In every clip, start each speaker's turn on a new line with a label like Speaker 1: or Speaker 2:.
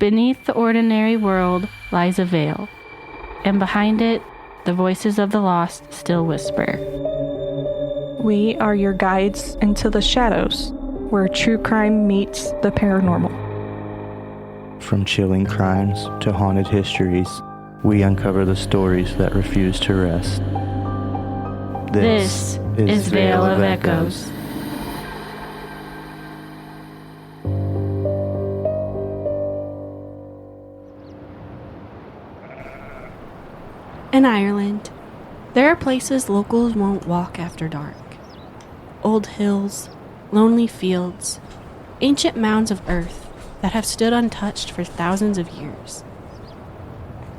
Speaker 1: Beneath the ordinary world lies a veil, and behind it, the voices of the lost still whisper.
Speaker 2: We are your guides into the shadows, where true crime meets the paranormal.
Speaker 3: From chilling crimes to haunted histories, we uncover the stories that refuse to rest.
Speaker 1: This is Veil of Echoes. In Ireland, there are places locals won't walk after dark. Old hills, lonely fields, ancient mounds of earth that have stood untouched for thousands of years.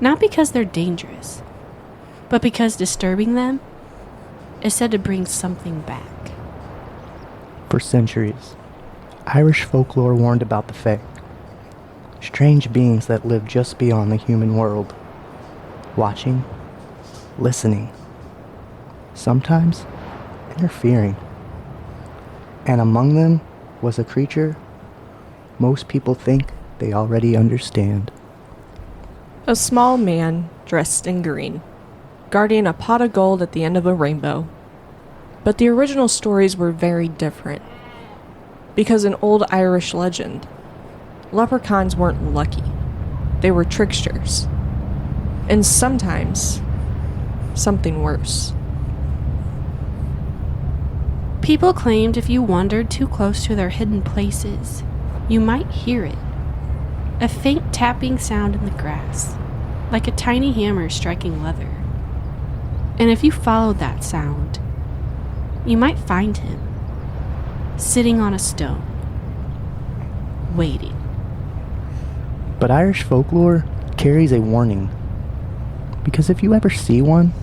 Speaker 1: Not because they're dangerous, but because disturbing them is said to bring something back.
Speaker 3: For centuries, Irish folklore warned about the Fae, strange beings that live just beyond the human world, watching, listening, sometimes interfering. And among them was a creature most people think they already understand.
Speaker 2: A small man dressed in green, guarding a pot of gold at the end of a rainbow. But the original stories were very different. Because in old Irish legend, leprechauns weren't lucky. They were tricksters. And sometimes, something worse.
Speaker 1: People claimed if you wandered too close to their hidden places, you might hear it. A faint tapping sound in the grass, like a tiny hammer striking leather. And if you followed that sound, you might find him, sitting on a stone, waiting.
Speaker 3: But Irish folklore carries a warning, because if you ever see one,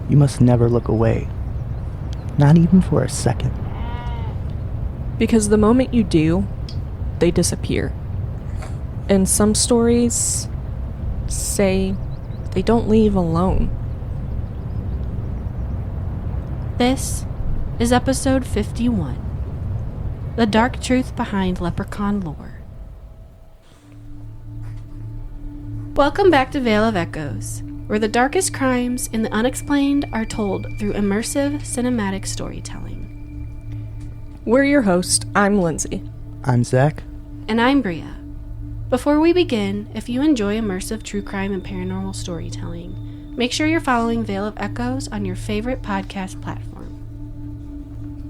Speaker 3: you must never look away, not even for a second.
Speaker 2: Because the moment you do, they disappear. And some stories say they don't leave alone.
Speaker 1: This is episode 51, The Dark Truth Behind Leprechaun Lore. Welcome back to Veil of Echoes, where the darkest crimes and the unexplained are told through immersive cinematic storytelling.
Speaker 2: We're your host. I'm Lindsay.
Speaker 3: I'm Zach.
Speaker 1: And I'm Bria. Before we begin, if you enjoy immersive true crime and paranormal storytelling, make sure you're following Veil of Echoes on your favorite podcast platform.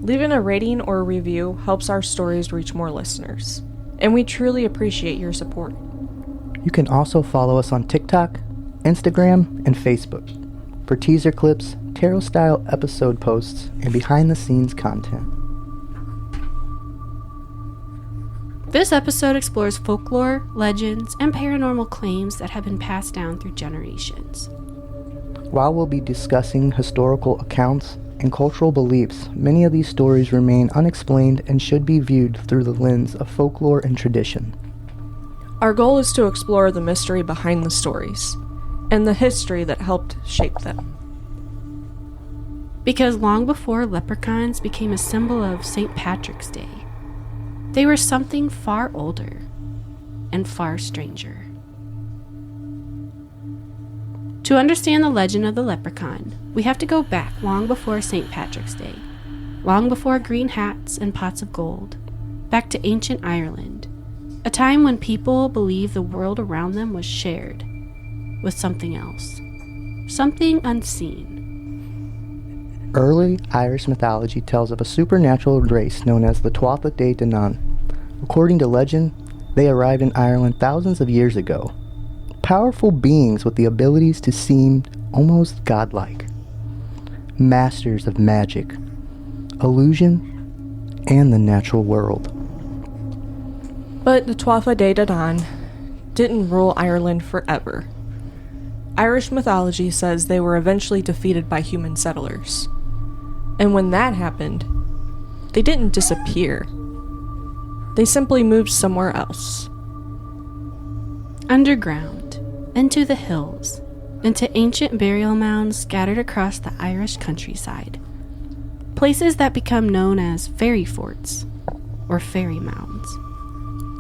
Speaker 2: Leaving a rating or a review helps our stories reach more listeners, and we truly appreciate your support.
Speaker 3: You can also follow us on TikTok, Instagram, and Facebook for teaser clips, tarot-style episode posts, and behind-the-scenes content.
Speaker 1: This episode explores folklore, legends, and paranormal claims that have been passed down through generations.
Speaker 3: While we'll be discussing historical accounts and cultural beliefs, many of these stories remain unexplained and should be viewed through the lens of folklore and tradition.
Speaker 2: Our goal is to explore the mystery behind the stories and the history that helped shape them.
Speaker 1: Because long before leprechauns became a symbol of St. Patrick's Day, they were something far older and far stranger. To understand the legend of the leprechaun, we have to go back long before St. Patrick's Day, long before green hats and pots of gold, back to ancient Ireland, a time when people believed the world around them was shared with something else, something unseen.
Speaker 3: Early Irish mythology tells of a supernatural race known as the Tuatha Dé Danann. According to legend, they arrived in Ireland thousands of years ago. Powerful beings with the abilities to seem almost godlike. Masters of magic, illusion, and the natural world.
Speaker 2: But the Tuatha Dé Danann didn't rule Ireland forever. Irish mythology says they were eventually defeated by human settlers. And when that happened, they didn't disappear. They simply moved somewhere else.
Speaker 1: Underground, into the hills, into ancient burial mounds scattered across the Irish countryside. Places that become known as fairy forts, or fairy mounds.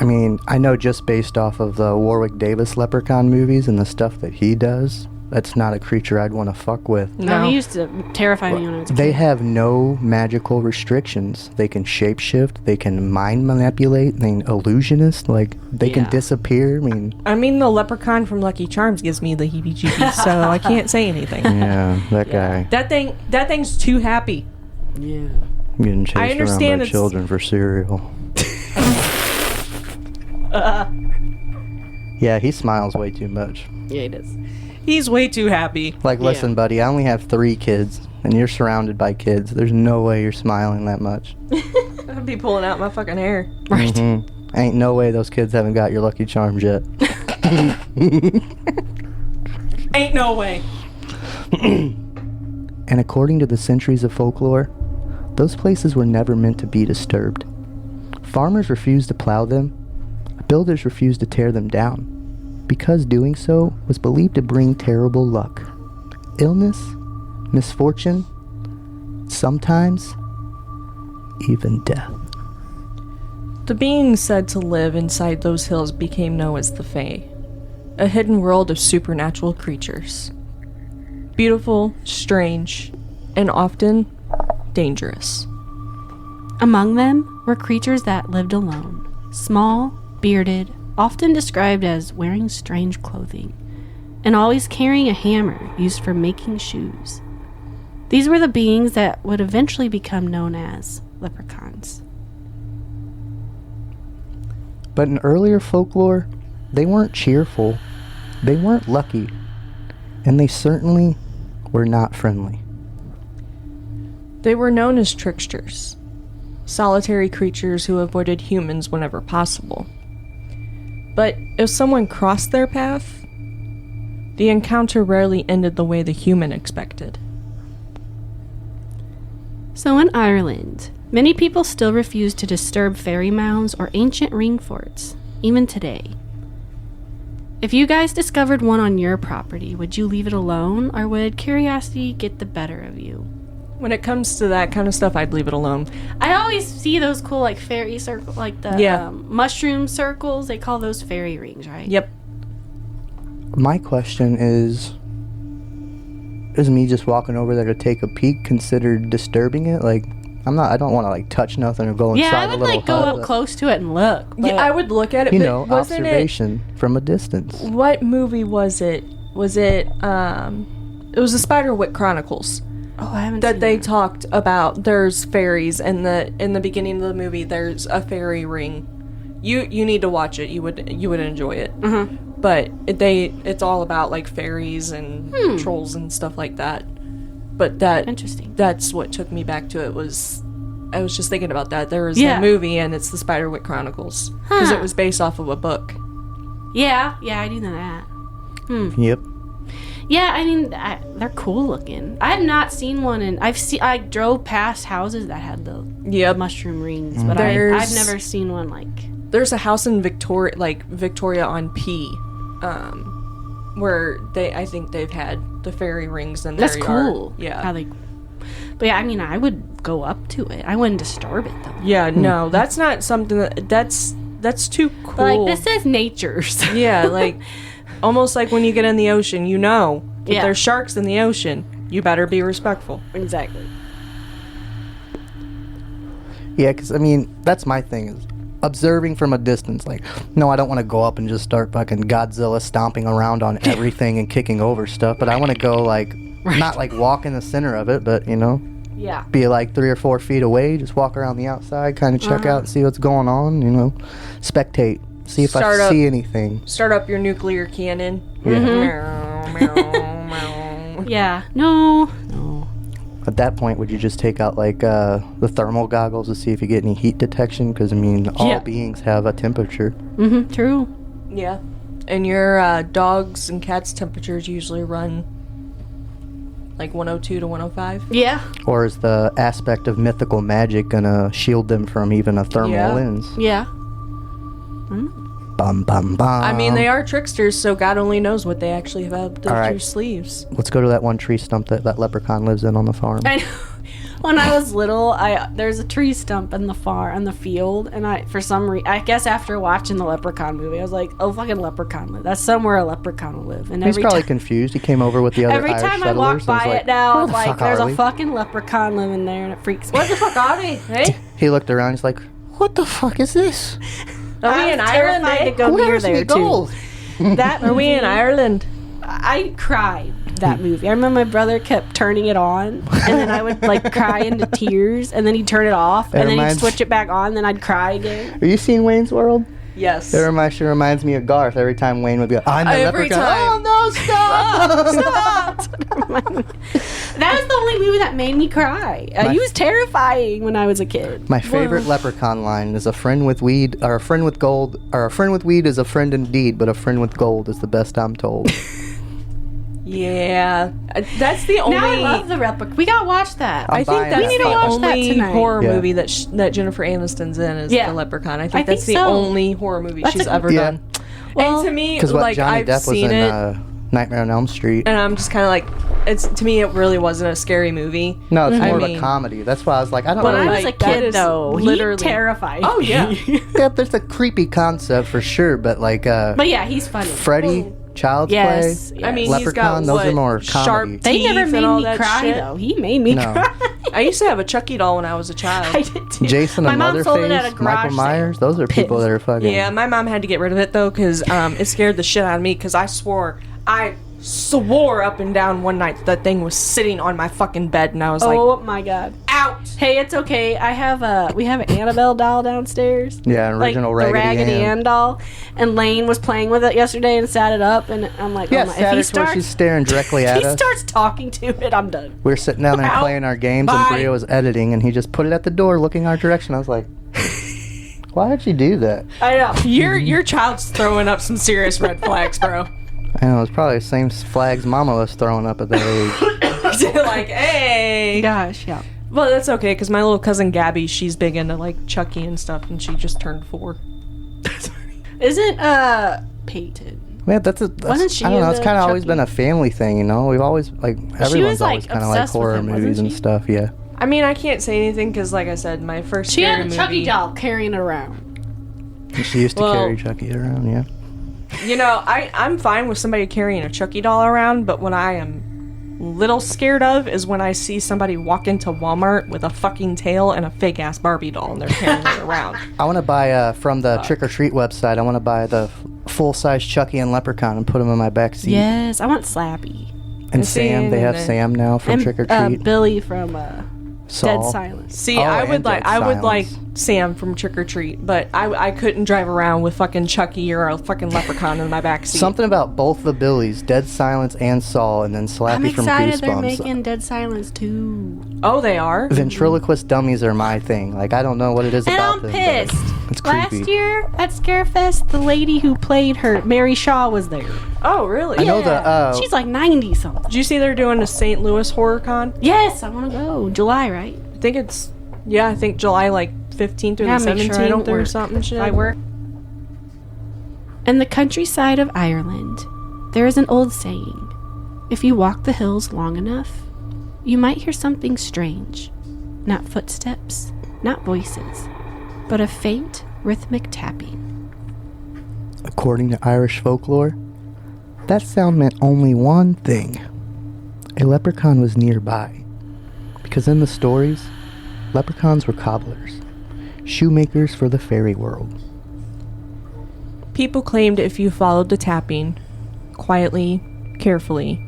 Speaker 3: I mean, I know just based off of the Warwick Davis Leprechaun movies and the stuff that he does, that's not a creature I'd want to fuck with.
Speaker 1: No, he used to terrify me when I was a kid.
Speaker 3: They have no magical restrictions. They can shapeshift. They can mind manipulate. They illusionist. Like, they can disappear.
Speaker 2: I mean, the leprechaun from Lucky Charms gives me the heebie-jeebies, so I can't say anything.
Speaker 3: Yeah, that guy.
Speaker 2: That thing's too happy.
Speaker 1: Yeah.
Speaker 3: Getting chased around by children for cereal. Yeah, he smiles way too much.
Speaker 1: Yeah, he does.
Speaker 2: He's way too happy.
Speaker 3: Like, listen, buddy, I only have 3 kids, and you're surrounded by kids. There's no way you're smiling that much.
Speaker 2: I'd be pulling out my fucking hair.
Speaker 1: Right.
Speaker 3: Mm-hmm. Ain't no way those kids haven't got your Lucky Charms yet.
Speaker 2: Ain't no way.
Speaker 3: And according to the centuries of folklore, those places were never meant to be disturbed. Farmers refused to plow them. Builders refused to tear them down, because doing so was believed to bring terrible luck, illness, misfortune, sometimes even death.
Speaker 2: The beings said to live inside those hills became known as the Fae, a hidden world of supernatural creatures. Beautiful, strange, and often dangerous.
Speaker 1: Among them were creatures that lived alone, small, bearded, often described as wearing strange clothing, and always carrying a hammer used for making shoes. These were the beings that would eventually become known as leprechauns.
Speaker 3: But in earlier folklore, they weren't cheerful, they weren't lucky, and they certainly were not friendly.
Speaker 2: They were known as tricksters, solitary creatures who avoided humans whenever possible. But if someone crossed their path, the encounter rarely ended the way the human expected.
Speaker 1: So in Ireland, many people still refuse to disturb fairy mounds or ancient ring forts, even today. If you guys discovered one on your property, would you leave it alone, or would curiosity get the better of you?
Speaker 2: When it comes to that kind of stuff, I'd leave it alone.
Speaker 1: I always see those cool, like, fairy circles, like the mushroom circles. They call those fairy rings, right?
Speaker 2: Yep.
Speaker 3: My question is me just walking over there to take a peek considered disturbing it? Like, I don't want to, like, touch nothing or go inside
Speaker 1: Yeah, I
Speaker 3: a
Speaker 1: would,
Speaker 3: little
Speaker 1: like, go
Speaker 3: hut.
Speaker 1: up close to it and look.
Speaker 2: Yeah, I would look at it,
Speaker 3: You
Speaker 2: but
Speaker 3: know,
Speaker 2: wasn't
Speaker 3: observation from a distance.
Speaker 2: What movie was it? It was the Spiderwick Chronicles.
Speaker 1: Oh, I haven't
Speaker 2: That
Speaker 1: seen
Speaker 2: they
Speaker 1: that.
Speaker 2: talked about. There's fairies, and in the beginning of the movie, there's a fairy ring. You need to watch it. You would enjoy it.
Speaker 1: Mm-hmm.
Speaker 2: But it's all about, like, fairies and trolls and stuff like that. But
Speaker 1: Interesting.
Speaker 2: that's what took me back to it. I was just thinking about that. There was a movie, and it's the Spiderwick Chronicles, because it was based off of a book.
Speaker 1: Yeah, I do know that.
Speaker 3: Yep.
Speaker 1: Yeah, I mean, they're cool looking. I have not seen one, and I drove past houses that had the mushroom rings, but I've never seen one like.
Speaker 2: There's a house in Victoria on P, where I think they've had the fairy rings in their
Speaker 1: That's
Speaker 2: yard.
Speaker 1: cool.
Speaker 2: Yeah.
Speaker 1: But yeah, I mean, I would go up to it. I wouldn't disturb it though.
Speaker 2: Yeah, no, that's not something that's too cool.
Speaker 1: But, like, this is nature's.
Speaker 2: Yeah, like almost like when you get in the ocean, if there's sharks in the ocean, you better be respectful.
Speaker 1: Exactly.
Speaker 3: Yeah, because, I mean, that's my thing, is observing from a distance. Like, no, I don't want to go up and just start fucking Godzilla stomping around on everything and kicking over stuff, but I want to go, like, not, like, walk in the center of it, but,
Speaker 1: Yeah.
Speaker 3: be, like, 3 or 4 feet away, just walk around the outside, kind of check out, see what's going on, spectate, see if I see anything.
Speaker 2: Start up your nuclear cannon.
Speaker 3: Yeah.
Speaker 2: Meow, meow, meow.
Speaker 1: Yeah. No.
Speaker 3: At that point, would you just take out, like, the thermal goggles to see if you get any heat detection? Because, I mean, all beings have a temperature.
Speaker 1: Mm-hmm. True.
Speaker 2: Yeah. And your dogs and cats' temperatures usually run like 102 to 105.
Speaker 1: Yeah.
Speaker 3: Or is the aspect of mythical magic gonna shield them from even a thermal lens?
Speaker 1: Yeah.
Speaker 3: Bum, bum, bum.
Speaker 2: I mean, they are tricksters, so God only knows what they actually have up their
Speaker 3: All right.
Speaker 2: sleeves.
Speaker 3: Let's go to that one tree stump that leprechaun lives in on the farm.
Speaker 1: I know. When I was little, there's a tree stump in the field, and I guess after watching the Leprechaun movie, I was like, oh, fucking Leprechaun live. That's somewhere a Leprechaun will live. And
Speaker 3: He's probably confused. He came over with the other
Speaker 1: every
Speaker 3: Irish
Speaker 1: time I
Speaker 3: settlers
Speaker 1: walk
Speaker 3: and was
Speaker 1: by
Speaker 3: like,
Speaker 1: it now,
Speaker 3: "Where
Speaker 1: I'm
Speaker 3: the
Speaker 1: like,
Speaker 3: fuck
Speaker 1: there's
Speaker 3: are
Speaker 1: a
Speaker 3: we?"
Speaker 1: fucking Leprechaun living there, and it freaks. What the fuck are they? Hey?
Speaker 3: He looked around. He's like, "What the fuck is this?
Speaker 2: Are we in Ireland?
Speaker 1: Terrified to go near
Speaker 3: Where's
Speaker 1: there
Speaker 3: me gold?"
Speaker 1: too. That
Speaker 2: Are we in Ireland?
Speaker 1: I cried that movie. I remember my brother kept turning it on, and then I would like cry into tears, and then he'd turn it off, and then he'd switch it back on, then I'd cry again.
Speaker 3: Are you seeing Wayne's World?
Speaker 2: Yes.
Speaker 3: She reminds me of Garth every time Wayne would be like, I'm the
Speaker 2: Every
Speaker 3: leprechaun.
Speaker 2: time.
Speaker 3: Oh, no, stop!
Speaker 1: That was the only movie that made me cry. He was terrifying when I was a kid.
Speaker 3: My favorite leprechaun line is a friend with weed, or a friend with gold, or a friend with weed is a friend indeed, but a friend with gold is the best I'm told.
Speaker 2: Yeah. That's the only...
Speaker 1: Now I love the replica. We gotta watch that.
Speaker 3: I'm
Speaker 2: I think
Speaker 3: buying
Speaker 2: that's
Speaker 3: that.
Speaker 1: We need to
Speaker 2: the
Speaker 1: watch that
Speaker 2: only
Speaker 1: tonight.
Speaker 2: horror
Speaker 3: Yeah.
Speaker 2: movie that Jennifer Aniston's in is
Speaker 1: Yeah.
Speaker 2: The Leprechaun. I
Speaker 1: I
Speaker 2: think that's
Speaker 1: think
Speaker 2: the
Speaker 1: so.
Speaker 2: only horror movie
Speaker 1: That's
Speaker 2: she's
Speaker 1: a-
Speaker 2: ever
Speaker 3: Yeah.
Speaker 2: done.
Speaker 1: Well,
Speaker 2: and to me,
Speaker 3: Because what
Speaker 2: like,
Speaker 3: Johnny
Speaker 2: I've
Speaker 3: Depp was
Speaker 2: seen
Speaker 3: in
Speaker 2: it,
Speaker 3: Nightmare on Elm Street.
Speaker 2: and I'm just kind of like, to me, it really wasn't a scary movie.
Speaker 3: No, it's
Speaker 2: I
Speaker 3: more of
Speaker 2: mean-
Speaker 3: a comedy. That's why I was like, I don't
Speaker 1: when
Speaker 3: know.
Speaker 1: I
Speaker 2: like,
Speaker 1: was a
Speaker 2: that
Speaker 1: kid,
Speaker 2: is
Speaker 1: though,
Speaker 2: literally-
Speaker 1: he terrified.
Speaker 2: Oh, yeah.
Speaker 3: Yeah, there's a creepy concept for sure, but like
Speaker 1: But yeah, he's funny.
Speaker 3: Freddy, Child's
Speaker 1: Yes.
Speaker 3: Play,
Speaker 1: yes.
Speaker 2: I mean,
Speaker 3: Leprechaun,
Speaker 2: he's got
Speaker 3: those are more
Speaker 2: sharp
Speaker 3: comedy.
Speaker 1: they
Speaker 2: teeth
Speaker 1: never
Speaker 2: and
Speaker 1: made
Speaker 2: all
Speaker 1: me
Speaker 2: that
Speaker 1: cry
Speaker 2: shit.
Speaker 1: though. He made me
Speaker 3: No.
Speaker 1: cry.
Speaker 2: I used to have a Chucky doll when I was a child.
Speaker 1: I did too.
Speaker 3: Jason
Speaker 1: My
Speaker 3: and
Speaker 1: mom sold it at a
Speaker 3: Leatherface,
Speaker 1: garage
Speaker 3: Michael Myers, those are people that are fucking...
Speaker 2: Yeah, my mom had to get rid of it though because it scared the shit out of me because I swore up and down one night that thing was sitting on my fucking bed and I was
Speaker 1: Oh
Speaker 2: like,
Speaker 1: my god.
Speaker 2: out.
Speaker 1: Hey, it's okay. We have an Annabelle doll downstairs.
Speaker 3: Yeah, an original
Speaker 1: like, the
Speaker 3: Raggedy Ann.
Speaker 1: Ann doll. And Lane was playing with it yesterday and sat it up, and I'm like,
Speaker 3: Yeah,
Speaker 1: oh my,
Speaker 3: sat
Speaker 1: if
Speaker 3: it to where she's staring directly at
Speaker 1: he
Speaker 3: us.
Speaker 1: starts talking to it, I'm done.
Speaker 3: We were sitting down there
Speaker 2: Out.
Speaker 3: playing our games,
Speaker 2: Bye.
Speaker 3: and Bria was editing, and he just put it at the door, looking our direction. I was like, "Why did you do that?"
Speaker 1: I know.
Speaker 2: Your child's throwing up some serious red flags, bro.
Speaker 3: I know it's probably the same flags Mama was throwing up at that age.
Speaker 2: Like, hey.
Speaker 1: Gosh, yeah.
Speaker 2: Well, that's okay because my little cousin Gabby, she's big into like Chucky and stuff, and she just turned 4.
Speaker 1: Isn't Peyton?
Speaker 3: Man, that's
Speaker 1: Wasn't she
Speaker 3: I don't know.
Speaker 1: into
Speaker 3: It's kind of always
Speaker 1: Chucky?
Speaker 3: been a family thing, you know. We've always everyone's
Speaker 1: like,
Speaker 3: always kind of like
Speaker 1: obsessed with
Speaker 3: horror
Speaker 1: him, wasn't
Speaker 3: movies and
Speaker 1: she?
Speaker 3: stuff. Yeah.
Speaker 2: I mean, I can't say anything because, like I said, my first
Speaker 1: She
Speaker 2: scary
Speaker 1: had a
Speaker 2: movie.
Speaker 1: Chucky doll carrying it around.
Speaker 3: And she used to
Speaker 2: Well-
Speaker 3: carry Chucky around. Yeah.
Speaker 2: You know, I'm fine with somebody carrying a Chucky doll around, but what I am little scared of is when I see somebody walk into Walmart with a fucking tail and a fake ass Barbie doll and they're carrying it around.
Speaker 3: I want to buy from the Trick or Treat website. I want to buy the full size Chucky and Leprechaun and put them in my back seat.
Speaker 1: Yes, I want Slappy.
Speaker 3: And Sam, they have
Speaker 2: And-
Speaker 3: Sam now from
Speaker 1: And
Speaker 3: Trick or Treat.
Speaker 1: Billy from Dead
Speaker 3: Saul.
Speaker 1: Silence.
Speaker 2: See,
Speaker 3: Oh,
Speaker 2: I would
Speaker 3: and
Speaker 2: like
Speaker 3: Dead
Speaker 2: I would like
Speaker 3: Silence.
Speaker 2: Sam from Trick or Treat, but I couldn't drive around with fucking Chucky or a fucking leprechaun in my backseat.
Speaker 3: Something about both the Billies, Dead Silence and Saul, and then
Speaker 1: I'm
Speaker 3: Slappy from
Speaker 1: excited they're
Speaker 3: Goosebumps.
Speaker 1: making Dead Silence too.
Speaker 2: Oh, they are.
Speaker 3: Ventriloquist dummies are my thing. Like, I don't know what it is
Speaker 1: And
Speaker 3: about
Speaker 1: I'm
Speaker 3: them.
Speaker 1: pissed.
Speaker 3: But it's
Speaker 1: Last
Speaker 3: creepy.
Speaker 1: year at Scarefest, the lady who played her, Mary Shaw, was there.
Speaker 2: Oh, really?
Speaker 3: I know the
Speaker 1: She's like 90 something.
Speaker 2: Did you see they're doing a St. Louis Horror Con?
Speaker 1: Yes, I want to go. July, right?
Speaker 2: I think it's I think July like 15th or
Speaker 1: Yeah,
Speaker 2: the
Speaker 1: make
Speaker 2: 17th
Speaker 1: sure I don't
Speaker 2: or
Speaker 1: work.
Speaker 2: something shit.
Speaker 1: I work. In the countryside of Ireland, there is an old saying: if you walk the hills long enough, you might hear something strange. Not footsteps, not voices, but a faint, rhythmic tapping.
Speaker 3: According to Irish folklore, that sound meant only one thing. A leprechaun was nearby. Because in the stories, leprechauns were cobblers, shoemakers for the fairy world.
Speaker 2: People claimed if you followed the tapping, quietly, carefully,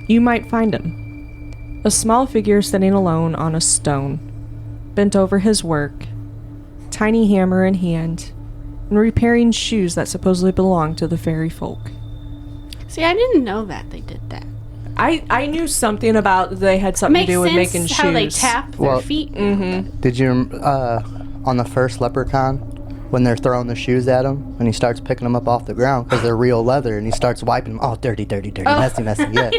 Speaker 2: you might find him. A small figure sitting alone on a stone, bent over his work, tiny hammer in hand, and repairing shoes that supposedly belonged to the fairy folk.
Speaker 1: See, I didn't know that they did that.
Speaker 2: I knew something about they had something
Speaker 1: Makes
Speaker 2: to do with
Speaker 1: sense
Speaker 2: making shoes.
Speaker 1: how they tap their
Speaker 3: Well,
Speaker 1: feet.
Speaker 3: Did you, on the first leprechaun, when they're throwing the shoes at him, and he starts picking them up off the ground because they're real leather, and he starts wiping them, oh, dirty, dirty, dirty, messy, messy, yeah.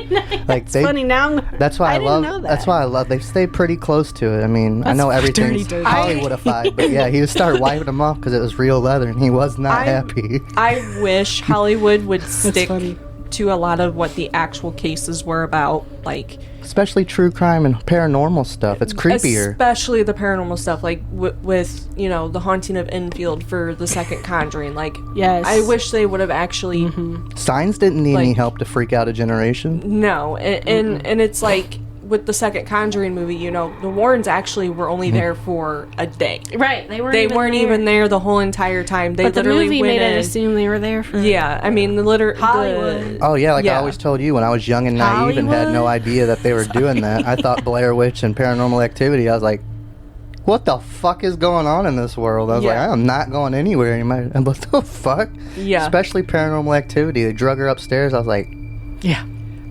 Speaker 3: Like,
Speaker 1: It's funny now.
Speaker 3: That's why I
Speaker 1: didn't
Speaker 3: love.
Speaker 1: know that.
Speaker 3: That's why I love. They stay pretty close to it. I mean, I know everything's
Speaker 1: dirty.
Speaker 3: Hollywoodified, but yeah, he would start wiping them off because it was real leather, and he was not happy.
Speaker 2: I wish Hollywood would stick
Speaker 1: funny.
Speaker 2: to a lot of what the actual cases were about, like
Speaker 3: Especially true crime and paranormal stuff. It's creepier.
Speaker 2: especially the paranormal stuff, like with the haunting of Enfield for the second Conjuring. Like,
Speaker 1: Yes.
Speaker 2: I wish they would have actually
Speaker 3: Signs didn't need any
Speaker 2: Like-
Speaker 3: help to freak out a generation.
Speaker 2: no, and it's like with the second Conjuring movie, the Warrens actually were only there for a day.
Speaker 1: Right. They weren't
Speaker 2: Even there the whole entire time. They
Speaker 1: But the
Speaker 2: literally
Speaker 1: movie
Speaker 2: went
Speaker 1: made
Speaker 2: in.
Speaker 1: it assume they were there for.
Speaker 2: Yeah, I mean
Speaker 1: Hollywood.
Speaker 3: Oh yeah, like I
Speaker 2: Yeah.
Speaker 3: always told you when I was young and naive and had no
Speaker 1: Hollywood.
Speaker 3: idea that they were doing that. I thought Blair Witch and Paranormal Activity. I was like, what the fuck is going on in this world? I was like,
Speaker 2: Yeah.
Speaker 3: I am not going anywhere. And what the fuck?
Speaker 2: Yeah.
Speaker 3: Especially Paranormal Activity. They drug her upstairs. I was like,
Speaker 1: Yeah.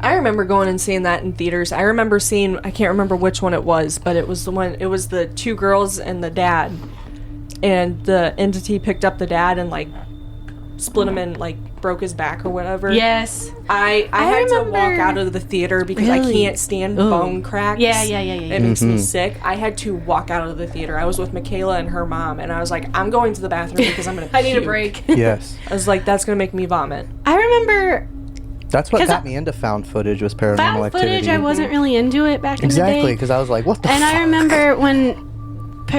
Speaker 2: I remember going and seeing that in theaters. I remember seeing, I can't remember which one it was, but it was the two girls and the dad. And the entity picked up the dad and, like, split him and, like, broke his back or whatever.
Speaker 1: Yes.
Speaker 2: I had to walk
Speaker 1: remember-
Speaker 2: out of the theater because I
Speaker 1: Really?
Speaker 2: can't stand
Speaker 1: Ooh.
Speaker 2: bone cracks.
Speaker 1: Yeah.
Speaker 2: It makes me sick. I had to walk out of the theater. I was with Michaela and her mom, and I was like, I'm going to the bathroom because I'm going to
Speaker 1: I need a break.
Speaker 3: yes.
Speaker 2: I was like, that's going to make me vomit.
Speaker 1: I remember
Speaker 3: That's what
Speaker 1: 'Cause
Speaker 3: got
Speaker 1: I-
Speaker 3: me into found footage was Paranormal
Speaker 1: found
Speaker 3: Activity.
Speaker 1: footage. I wasn't really into it back in the
Speaker 3: Exactly,
Speaker 1: day.
Speaker 3: because I was like, what the
Speaker 1: And
Speaker 3: fuck?
Speaker 1: I remember when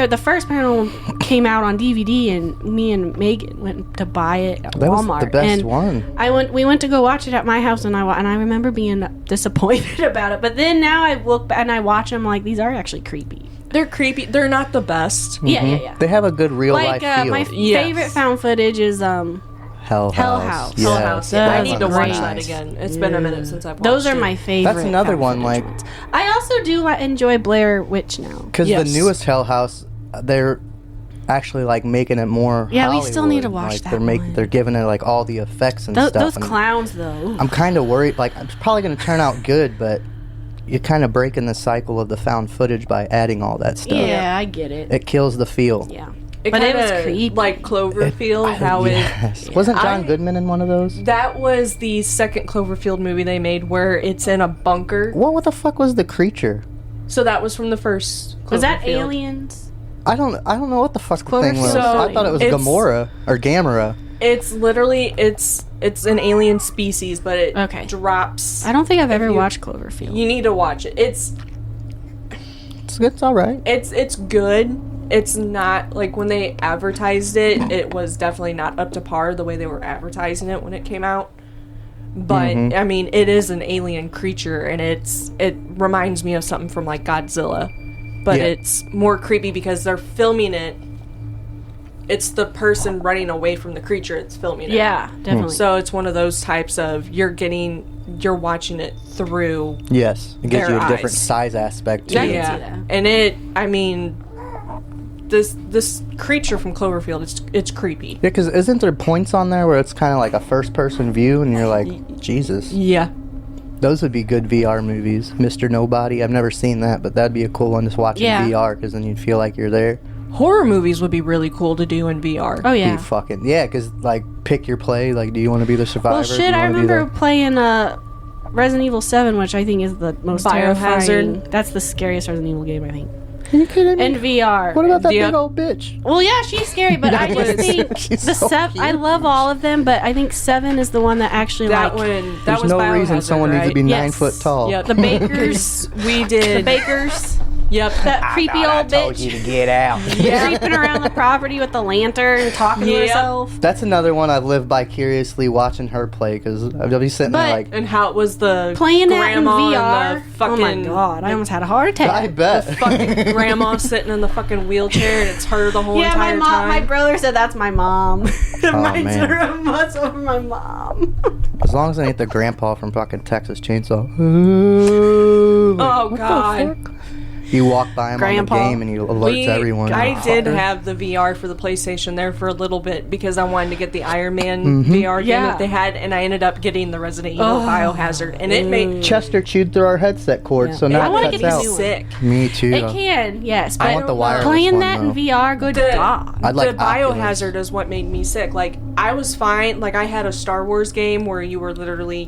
Speaker 1: the first Paranormal came out on DVD, and me and Megan went to buy it at
Speaker 3: That was
Speaker 1: Walmart.
Speaker 3: the best
Speaker 1: and
Speaker 3: one.
Speaker 1: We went to go watch it at my house, and I remember being disappointed about it. But then now I look back and I watch them, like, these are actually creepy.
Speaker 2: They're creepy. They're not the best.
Speaker 1: Yeah.
Speaker 3: They have a good real
Speaker 1: Like
Speaker 3: life feel.
Speaker 1: my
Speaker 2: Yes.
Speaker 1: favorite found footage is
Speaker 3: Hell
Speaker 1: Hell
Speaker 3: House.
Speaker 1: House.
Speaker 3: Yes,
Speaker 2: Hell House.
Speaker 1: That
Speaker 2: I
Speaker 1: was
Speaker 2: need to watch
Speaker 1: great.
Speaker 2: that again. It's been a minute since I've watched
Speaker 1: those are
Speaker 2: it.
Speaker 1: my favorite.
Speaker 3: That's another
Speaker 1: found
Speaker 3: one,
Speaker 1: footage
Speaker 3: like-
Speaker 1: ones. I also do enjoy Blair Witch now.
Speaker 3: Because
Speaker 2: Yes.
Speaker 3: the newest Hell House, they're actually like making it more.
Speaker 1: Yeah, we still need to
Speaker 3: Hollywood.
Speaker 1: watch
Speaker 3: like,
Speaker 1: that
Speaker 3: they're
Speaker 1: one.
Speaker 3: They're giving it like all the effects and stuff.
Speaker 1: Those
Speaker 3: and
Speaker 1: clowns, though.
Speaker 3: I'm kind of worried. Like it's probably going to turn out good, but you're kind of breaking the cycle of the found footage by adding all that stuff.
Speaker 1: Yeah, I get it.
Speaker 3: It kills the feel.
Speaker 1: Yeah.
Speaker 2: It
Speaker 1: But it was
Speaker 2: kinda,
Speaker 1: creepy.
Speaker 2: like Cloverfield, how
Speaker 3: yes. Wasn't John
Speaker 2: I-
Speaker 3: Goodman in one of those?
Speaker 2: that was the second Cloverfield movie they made where it's in a bunker.
Speaker 3: What the fuck was the creature?
Speaker 2: So that was from the first Cloverfield.
Speaker 1: Was that Aliens?
Speaker 3: I don't know what the fuck the thing was.
Speaker 1: So
Speaker 3: I thought it was
Speaker 2: it's-
Speaker 3: Gamora or Gamera.
Speaker 2: It's literally it's an alien species, but it
Speaker 1: Okay.
Speaker 2: drops.
Speaker 1: I don't think I've ever
Speaker 2: you-
Speaker 1: watched Cloverfield.
Speaker 2: You need to watch it.
Speaker 3: It's all right.
Speaker 2: It's good. It's not like when they advertised it, it was definitely not up to par the way they were advertising it when it came out. But I mean, it is an alien creature, and it reminds me of something from like Godzilla, but
Speaker 3: Yeah.
Speaker 2: it's more creepy because they're filming it. It's the person running away from the creature. It's filming it.
Speaker 1: Yeah, definitely.
Speaker 2: So it's one of those types of you're watching it through.
Speaker 3: Yes, it gives
Speaker 2: Their
Speaker 3: you a different
Speaker 2: eyes.
Speaker 3: size aspect to
Speaker 1: I
Speaker 3: it.
Speaker 1: can
Speaker 2: Yeah,
Speaker 1: see that.
Speaker 2: and I mean, this creature from Cloverfield, it's creepy.
Speaker 3: Yeah, because isn't there points on there where it's kind of like a first-person view, and you're like, Jesus,
Speaker 2: Yeah.
Speaker 3: those would be good VR movies. Mr. Nobody, I've never seen that, but that'd be a cool one to watch
Speaker 1: Yeah.
Speaker 3: in VR, because then you'd feel like you're there.
Speaker 2: Horror movies would be really cool to do in VR.
Speaker 1: Oh yeah.
Speaker 3: Be fucking because like pick your play. Like, do you want to be the survivor?
Speaker 1: Well,
Speaker 3: Do
Speaker 1: shit.
Speaker 3: you
Speaker 1: I
Speaker 3: wanna be
Speaker 1: remember
Speaker 3: the-
Speaker 1: playing Resident Evil 7, which I think is the most
Speaker 2: Biohazard.
Speaker 1: terrifying. That's the scariest Resident Evil game, I think.
Speaker 3: Are you kidding me?
Speaker 1: In VR.
Speaker 3: What about that
Speaker 2: Yep.
Speaker 3: big old bitch?
Speaker 1: Well, yeah, she's scary, but I just think
Speaker 3: She's
Speaker 1: the
Speaker 3: so
Speaker 1: 7. I
Speaker 3: cute.
Speaker 1: love all of them, but I think 7 is the one that actually
Speaker 2: That
Speaker 1: like.
Speaker 2: one, that
Speaker 3: There's
Speaker 2: was
Speaker 3: no reason
Speaker 2: Biohazard,
Speaker 3: someone
Speaker 2: right?
Speaker 3: needs to be
Speaker 1: Yes.
Speaker 3: 9 foot tall.
Speaker 2: Yep.
Speaker 1: The Bakers.
Speaker 2: We
Speaker 1: The
Speaker 2: did.
Speaker 1: Bakers.
Speaker 2: Yep.
Speaker 1: That creepy old bitch.
Speaker 3: to get out.
Speaker 1: Creeping around the property with the lantern, talking to
Speaker 2: Yeah.
Speaker 1: herself.
Speaker 3: That's another one I've lived vicariously watching her play, because I'll be sitting
Speaker 1: But-
Speaker 3: there like,
Speaker 2: And how it was the
Speaker 1: Playing that in
Speaker 2: grandma
Speaker 1: VR.
Speaker 2: and the fucking,
Speaker 1: Oh my god, I almost had a heart attack.
Speaker 3: I bet.
Speaker 2: fucking grandma sitting in the fucking wheelchair, and it's her the whole
Speaker 1: Yeah, my
Speaker 2: entire
Speaker 1: mom.
Speaker 2: time.
Speaker 1: My brother said that's my mom. It reminds
Speaker 3: man.
Speaker 1: her of us over my mom.
Speaker 3: As long as I ain't the grandpa from fucking Texas Chainsaw. Ooh, like,
Speaker 2: Oh,
Speaker 3: what the
Speaker 2: God.
Speaker 3: fuck? You walk by him
Speaker 1: Grandpa.
Speaker 3: on the game and he alerts everyone.
Speaker 2: I did
Speaker 3: Fucker.
Speaker 2: have the VR for the PlayStation there for a little bit because I wanted to get the Iron Man VR game
Speaker 1: Yeah.
Speaker 2: that they had, and I ended up getting the Resident Evil Biohazard, and it made
Speaker 3: Chester chewed through our headset cord,
Speaker 1: Yeah.
Speaker 3: so
Speaker 1: I
Speaker 3: now
Speaker 1: wanna
Speaker 3: it
Speaker 1: get
Speaker 3: cuts
Speaker 1: the
Speaker 3: out.
Speaker 1: new one.
Speaker 2: sick.
Speaker 3: Me too.
Speaker 1: It can, yes.
Speaker 3: I
Speaker 1: But
Speaker 3: want the wireless
Speaker 1: playing
Speaker 3: one,
Speaker 1: that in
Speaker 3: though.
Speaker 1: VR, good God.
Speaker 3: I'd like
Speaker 2: the
Speaker 3: Oculus.
Speaker 2: Biohazard is what made me sick. Like, I was fine. Like, I had a Star Wars game where you were literally,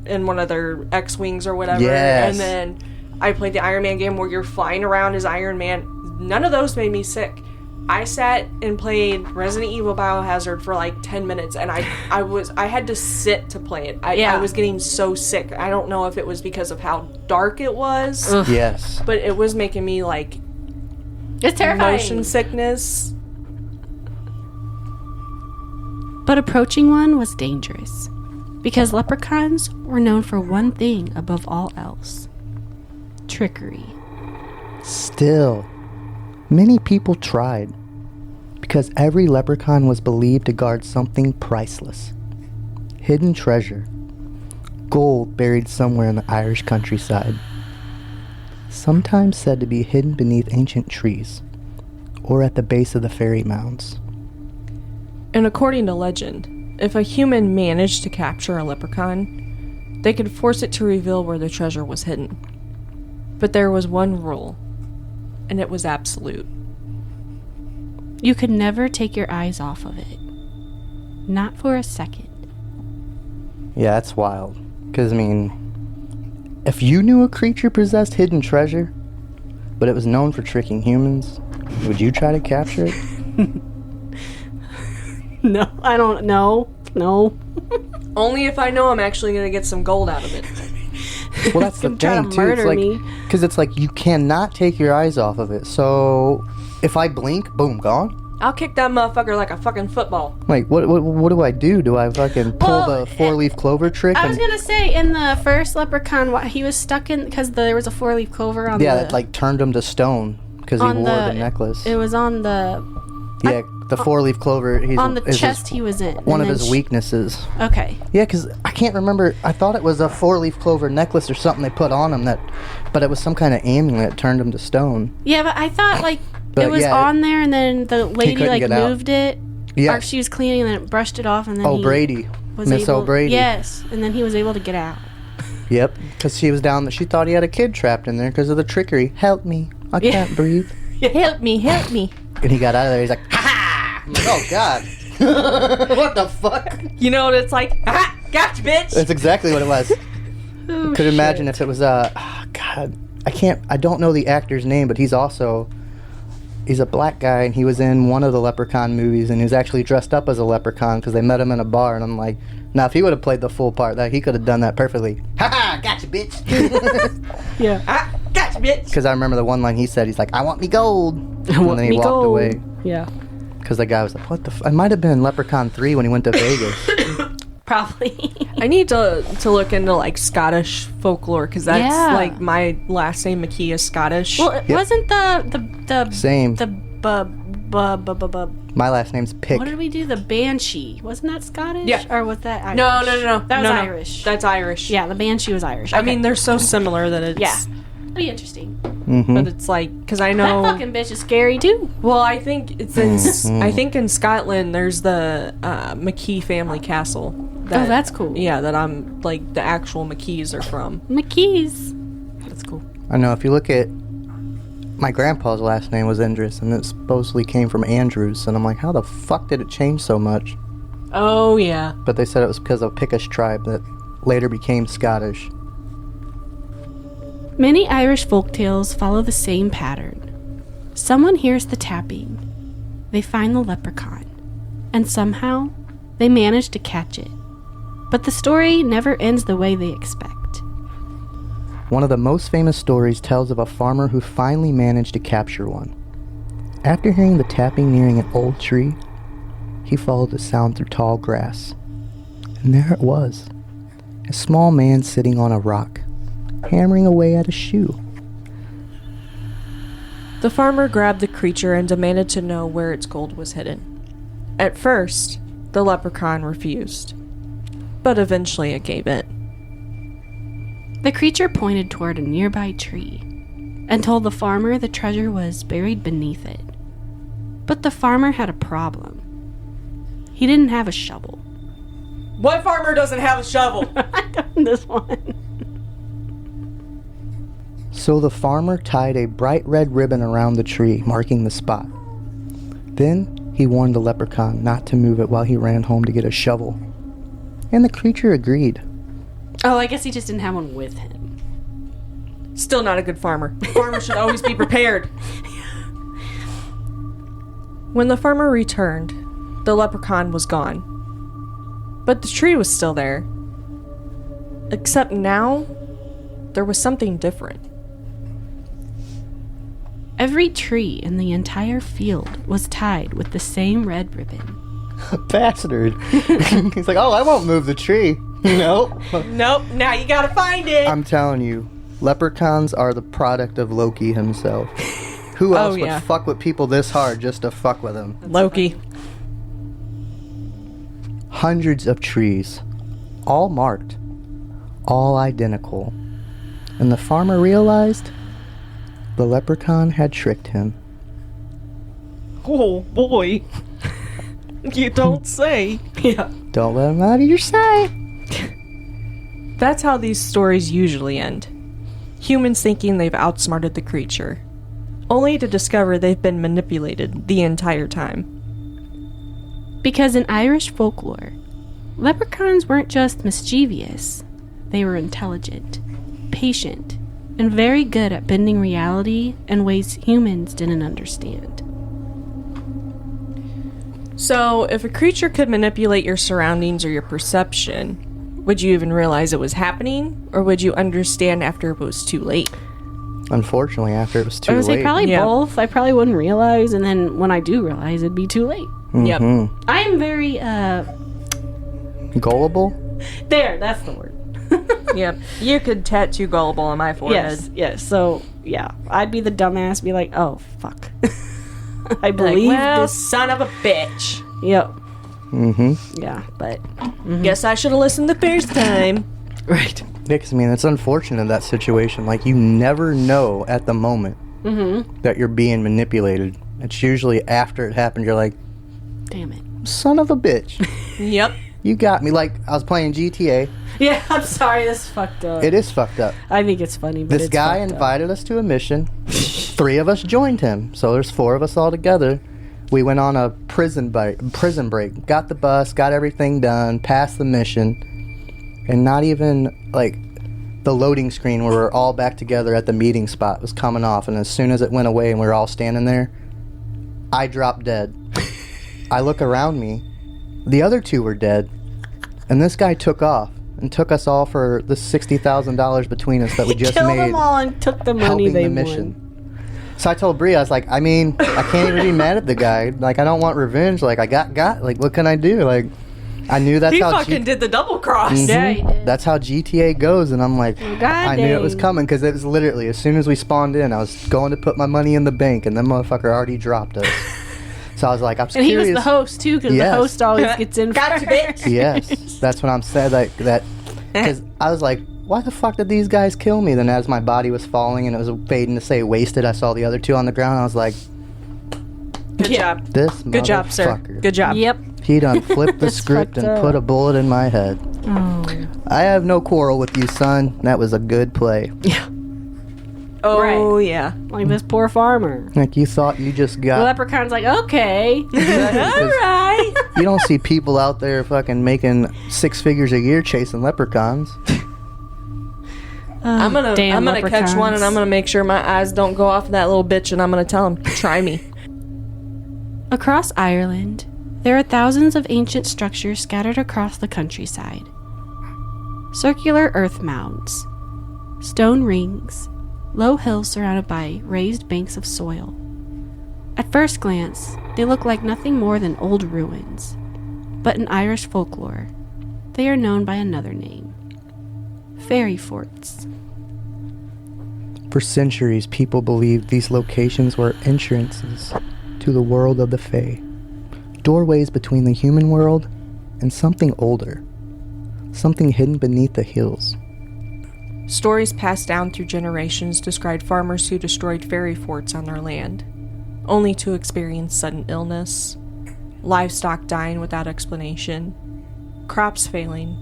Speaker 2: in one of their X-Wings or whatever.
Speaker 3: Yes.
Speaker 2: And then I played the Iron Man game where you're flying around as Iron Man. None of those made me sick. I sat and played Resident Evil Biohazard for like 10 minutes, and I had to sit to play it. I was getting so sick. I don't know if it was because of how dark it was.
Speaker 1: Ugh.
Speaker 3: Yes.
Speaker 2: But it was making me like
Speaker 1: It's terrifying.
Speaker 2: motion sickness.
Speaker 1: But approaching one was dangerous, because leprechauns were known for one thing above all else: trickery.
Speaker 3: Still, many people tried, because every leprechaun was believed to guard something priceless. Hidden treasure. Gold buried somewhere in the Irish countryside. Sometimes said to be hidden beneath ancient trees, or at the base of the fairy mounds.
Speaker 2: And according to legend, if a human managed to capture a leprechaun, they could force it to reveal where the treasure was hidden. But there was one rule, and it was absolute.
Speaker 1: You could never take your eyes off of it. Not for a second.
Speaker 3: Yeah, that's wild. Because, I mean, if you knew a creature possessed hidden treasure, but it was known for tricking humans, would you try to capture it?
Speaker 1: No, I don't know. No.
Speaker 2: Only if I know I'm actually going to get some gold out of it.
Speaker 3: Well, that's the
Speaker 1: Try to
Speaker 3: thing, too.
Speaker 1: murder
Speaker 3: It's like,
Speaker 1: me.
Speaker 3: because it's like you cannot take your eyes off of it. So, if I blink, boom, gone.
Speaker 2: I'll kick that motherfucker like a fucking football.
Speaker 3: Like, what do I do? Do I fucking pull
Speaker 1: Well,
Speaker 3: the four-leaf clover trick?
Speaker 1: I was gonna say, in the first leprechaun, he was stuck in, because there was a 4-leaf clover on
Speaker 3: yeah,
Speaker 1: the...
Speaker 3: it like turned him to stone because he
Speaker 1: on
Speaker 3: wore the necklace.
Speaker 1: It was on the...
Speaker 3: Yeah, the 4-leaf clover.
Speaker 1: on the
Speaker 3: is
Speaker 1: chest he was in.
Speaker 3: one
Speaker 1: and
Speaker 3: of
Speaker 1: then
Speaker 3: his weaknesses.
Speaker 1: Okay.
Speaker 3: Yeah, because I can't remember. I thought it was a 4-leaf clover necklace or something they put on him but it was some kind of amulet that turned him to stone.
Speaker 1: Yeah, but I thought, like,
Speaker 3: But
Speaker 1: it was
Speaker 3: yeah,
Speaker 1: on there, and then the lady,
Speaker 3: couldn't
Speaker 1: like,
Speaker 3: get out.
Speaker 1: moved it.
Speaker 3: Yeah.
Speaker 1: Or she was cleaning, and then it brushed it off, and then
Speaker 3: O'Brady.
Speaker 1: was
Speaker 3: Miss
Speaker 1: able...
Speaker 3: O'Brady.
Speaker 1: Yes, and then he was able to get out.
Speaker 3: Yep, because she was down. She thought he had a kid trapped in there because of the trickery. Help me. I can't breathe.
Speaker 2: Help me, help me.
Speaker 3: And he got out of there. He's like, ha ha! I'm like, oh, God. What the fuck?
Speaker 2: You know what it's like? Aha! Gotcha, bitch!
Speaker 3: That's exactly what it was.
Speaker 1: Oh,
Speaker 3: Could imagine if it was God, I don't know the actor's name, but he's a black guy, and he was in one of the Leprechaun movies, and he was actually dressed up as a leprechaun because they met him in a bar, and I'm like, now if he would have played the full part, he could have done that perfectly. Ha ha, gotcha, bitch.
Speaker 1: Yeah.
Speaker 2: Ah, gotcha, bitch!
Speaker 3: Because I remember the one line he said, he's like, I want me gold. And then he walked
Speaker 1: gold.
Speaker 3: away.
Speaker 1: Yeah.
Speaker 3: Because the guy was like, what the it might have been Leprechaun 3 when he went to Vegas.
Speaker 1: Probably.
Speaker 2: I need to look into, like, Scottish folklore, because that's,
Speaker 1: Yeah.
Speaker 2: like, my last name, McKee, is Scottish.
Speaker 1: Well, it wasn't the
Speaker 3: Same. My last name's Pick.
Speaker 1: what did we do? The Banshee. Wasn't that Scottish?
Speaker 2: Yeah.
Speaker 1: Or was that Irish?
Speaker 2: No.
Speaker 1: That was
Speaker 2: No.
Speaker 1: Irish.
Speaker 2: That's Irish.
Speaker 1: Yeah, the Banshee was Irish.
Speaker 2: I
Speaker 1: Okay.
Speaker 2: mean, they're so similar that it's...
Speaker 1: Yeah. That'd be interesting.
Speaker 3: Mm-hmm.
Speaker 2: But it's like, because I know...
Speaker 1: That fucking bitch is scary, too.
Speaker 2: Well, I think it's in... I think in Scotland, there's the McKee family castle.
Speaker 1: Oh, that's cool.
Speaker 2: Yeah, that I'm, like, the actual McKees are from.
Speaker 1: McKee's. That's cool.
Speaker 3: I know, if you look at... My grandpa's last name was Indris, and it supposedly came from Andrews, and I'm like, how the fuck did it change so much?
Speaker 2: Oh, yeah.
Speaker 3: But they said it was because of Pictish tribe that later became Scottish.
Speaker 1: Many Irish folktales follow the same pattern. Someone hears the tapping. They find the leprechaun. And somehow, they manage to catch it. But the story never ends the way they expect.
Speaker 3: One of the most famous stories tells of a farmer who finally managed to capture one. After hearing the tapping nearing an old tree, he followed the sound through tall grass. And there it was, a small man sitting on a rock, hammering away at a shoe.
Speaker 2: The farmer grabbed the creature and demanded to know where its gold was hidden. At first, the leprechaun refused, but eventually it gave in.
Speaker 1: The creature pointed toward a nearby tree and told the farmer the treasure was buried beneath it. But the farmer had a problem. He didn't have a shovel.
Speaker 2: What farmer doesn't have a shovel?
Speaker 1: This one.
Speaker 3: So the farmer tied a bright red ribbon around the tree, marking the spot. Then he warned the leprechaun not to move it while he ran home to get a shovel. And the creature agreed.
Speaker 1: Oh, I guess he just didn't have one with him.
Speaker 2: Still not a good farmer. Farmer should always be prepared. When the farmer returned, the leprechaun was gone. But the tree was still there. Except now, there was something different.
Speaker 1: Every tree in the entire field was tied with the same red ribbon.
Speaker 3: Bastard. He's like, oh, I won't move the tree. Nope.
Speaker 2: Nope, now you gotta find it.
Speaker 3: I'm telling you, leprechauns are the product of Loki himself. Who else would fuck with people this hard just to fuck with them?
Speaker 2: Loki.
Speaker 3: Hundreds of trees, all marked, all identical. And the farmer realized the leprechaun had tricked him.
Speaker 2: Oh boy. You don't say. Yeah.
Speaker 3: Don't let him out of your sight.
Speaker 2: That's how these stories usually end. Humans thinking they've outsmarted the creature, only to discover they've been manipulated the entire time.
Speaker 1: Because in Irish folklore, leprechauns weren't just mischievous. They were intelligent, patient, and very good at bending reality in ways humans didn't understand.
Speaker 2: So, if a creature could manipulate your surroundings or your perception, would you even realize it was happening, or would you understand after it was too late?
Speaker 3: Unfortunately, after it was too
Speaker 1: I would say
Speaker 3: late.
Speaker 1: probably both. I probably wouldn't realize, and then when I do realize, it'd be too late.
Speaker 2: Yep.
Speaker 1: I am very,
Speaker 3: Gullible?
Speaker 1: there, that's the word.
Speaker 2: Yep. You could tattoo gullible on my forehead.
Speaker 1: Yes. So, yeah, I'd be the dumbass, be like, oh, fuck. I believe this.
Speaker 2: son of a bitch.
Speaker 1: Yep.
Speaker 3: Mm-hmm.
Speaker 1: Yeah, but.
Speaker 2: Guess I should have listened the first time.
Speaker 1: Right.
Speaker 3: Because, I mean, it's unfortunate that situation. Like, you never know at the moment that you're being manipulated. It's usually after it happened, you're like,
Speaker 1: Damn it.
Speaker 3: son of a bitch.
Speaker 2: Yep.
Speaker 3: You got me. Like, I was playing GTA.
Speaker 1: Yeah, I'm sorry, this is fucked up.
Speaker 3: It is fucked up.
Speaker 1: I think it's funny, but
Speaker 3: This
Speaker 1: it's
Speaker 3: guy
Speaker 1: fucked up.
Speaker 3: invited us to a mission. 3 of us joined him. So there's 4 of us all together. We went on a prison break. Got the bus, got everything done, passed the mission. And not even, like, the loading screen where we're all back together at the meeting spot was coming off. And as soon as it went away and we were all standing there, I dropped dead. I look around me. The other 2 were dead. And this guy took off and took us all for the $60,000 between us that we just
Speaker 1: Killed
Speaker 3: made.
Speaker 1: them all and took the money
Speaker 3: helping
Speaker 1: they
Speaker 3: the mission. So I told Bree, I was like, I mean, I can't even be mad at the guy. Like, I don't want revenge. Like, I got. Like, what can I do? Like, I knew that's
Speaker 2: He
Speaker 3: how
Speaker 2: fucking did the double cross.
Speaker 3: Mhm.
Speaker 1: Yeah, he did.
Speaker 3: That's how GTA goes. And I'm like,
Speaker 1: God
Speaker 3: I knew it was
Speaker 1: dang.
Speaker 3: coming because it was literally as soon as we spawned in, I was going to put my money in the bank, and that motherfucker already dropped us. So I was like, I'm
Speaker 1: And he
Speaker 3: curious.
Speaker 1: was the host, too, because
Speaker 3: Yes.
Speaker 1: the host always gets in
Speaker 2: Gotcha,
Speaker 1: first.
Speaker 2: bitch.
Speaker 3: Yes, that's what I'm saying. Like that, because I was like, why the fuck did these guys kill me? Then as my body was falling and it was fading to say wasted, I saw the other 2 on the ground. I was like,
Speaker 2: Good job.
Speaker 3: this
Speaker 2: Good job, sir.
Speaker 3: motherfucker.
Speaker 2: Good job.
Speaker 1: Yep.
Speaker 3: He done flipped the
Speaker 1: That's
Speaker 3: script
Speaker 1: fucked
Speaker 3: and
Speaker 1: up.
Speaker 3: put a bullet in my head.
Speaker 1: Oh.
Speaker 3: I have no quarrel with you, son. That was a good play.
Speaker 1: Yeah.
Speaker 2: Oh, yeah.
Speaker 1: Like this poor farmer.
Speaker 3: Like you thought you just
Speaker 1: The
Speaker 3: got.
Speaker 1: leprechaun's like, okay.
Speaker 2: All right.
Speaker 3: You don't see people out there fucking making 6 figures a year chasing leprechauns.
Speaker 2: I'm gonna catch one and I'm gonna make sure my eyes don't go off that little bitch and I'm gonna tell him, try me.
Speaker 1: Across Ireland, there are thousands of ancient structures scattered across the countryside. Circular earth mounds, stone rings, low hills surrounded by raised banks of soil. At first glance, they look like nothing more than old ruins, but in Irish folklore, they are known by another name: fairy forts.
Speaker 3: For centuries, people believed these locations were entrances to the world of the Fae, doorways between the human world and something older, something hidden beneath the hills.
Speaker 2: Stories passed down through generations described farmers who destroyed fairy forts on their land, only to experience sudden illness, livestock dying without explanation, crops failing,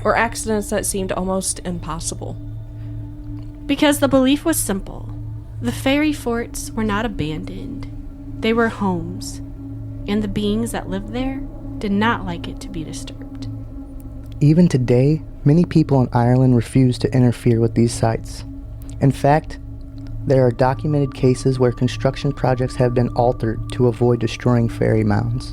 Speaker 2: or accidents that seemed almost impossible.
Speaker 1: Because the belief was simple. The fairy forts were not abandoned. They were homes, and the beings that lived there did not like it to be disturbed.
Speaker 3: Even today, many people in Ireland refuse to interfere with these sites. In fact, There are documented cases where construction projects have been altered to avoid destroying fairy mounds.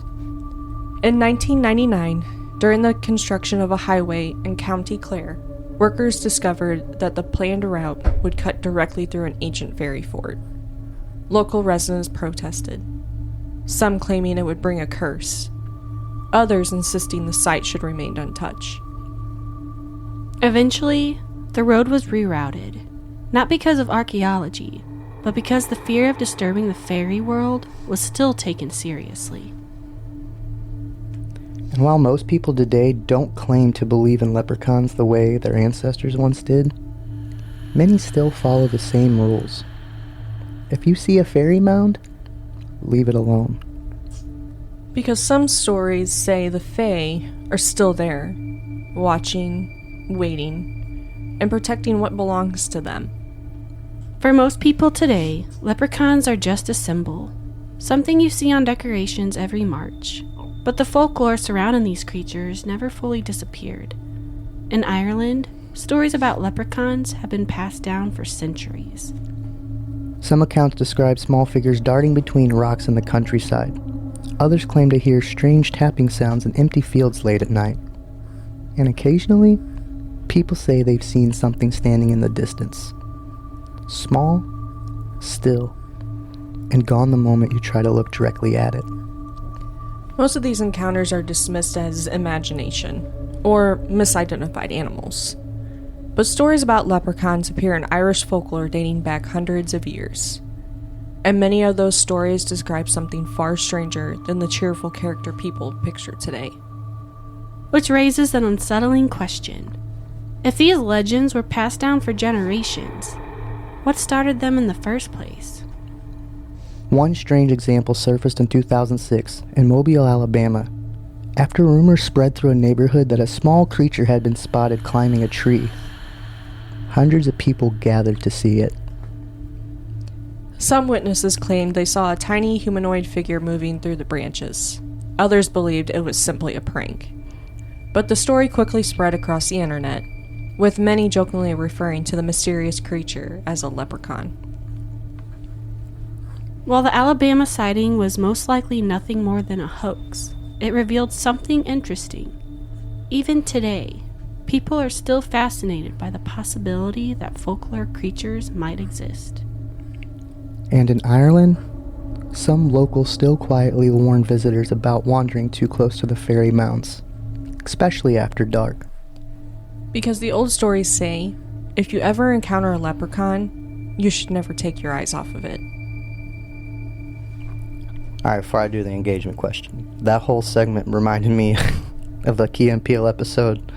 Speaker 2: In 1999, during the construction of a highway in County Clare, workers discovered that the planned route would cut directly through an ancient fairy fort. Local residents protested, some claiming it would bring a curse, others insisting the site should remain untouched.
Speaker 1: Eventually, the road was rerouted, not because of archaeology, but because the fear of disturbing the fairy world was still taken seriously.
Speaker 3: And while most people today don't claim to believe in leprechauns the way their ancestors once did, many still follow the same rules. If you see a fairy mound, leave it alone.
Speaker 2: Because some stories say the Fae are still there, watching, waiting, and protecting what belongs to them.
Speaker 1: For most people today, leprechauns are just a symbol, something you see on decorations every March. But the folklore surrounding these creatures never fully disappeared. In Ireland, stories about leprechauns have been passed down for centuries.
Speaker 3: Some accounts describe small figures darting between rocks in the countryside. Others claim to hear strange tapping sounds in empty fields late at night. And occasionally, people say they've seen something standing in the distance. Small, still, and gone the moment you try to look directly at it.
Speaker 2: Most of these encounters are dismissed as imagination, or misidentified animals. But stories about leprechauns appear in Irish folklore dating back hundreds of years. And many of those stories describe something far stranger than the cheerful character people picture today.
Speaker 1: Which raises an unsettling question. If these legends were passed down for generations, what started them in the first place?
Speaker 3: One strange example surfaced in 2006 in Mobile, Alabama, after rumors spread through a neighborhood that a small creature had been spotted climbing a tree. Hundreds of people gathered to see it.
Speaker 2: Some witnesses claimed they saw a tiny humanoid figure moving through the branches. Others believed it was simply a prank. But the story quickly spread across the internet, with many jokingly referring to the mysterious creature as a leprechaun.
Speaker 1: While the Alabama sighting was most likely nothing more than a hoax, it revealed something interesting. Even today, people are still fascinated by the possibility that folklore creatures might exist.
Speaker 3: And in Ireland, some locals still quietly warn visitors about wandering too close to the fairy mounds, especially after dark.
Speaker 2: Because the old stories say, if you ever encounter a leprechaun, you should never take your eyes off of it.
Speaker 3: Alright, before I do the engagement question, that whole segment reminded me of the Key and Peele episode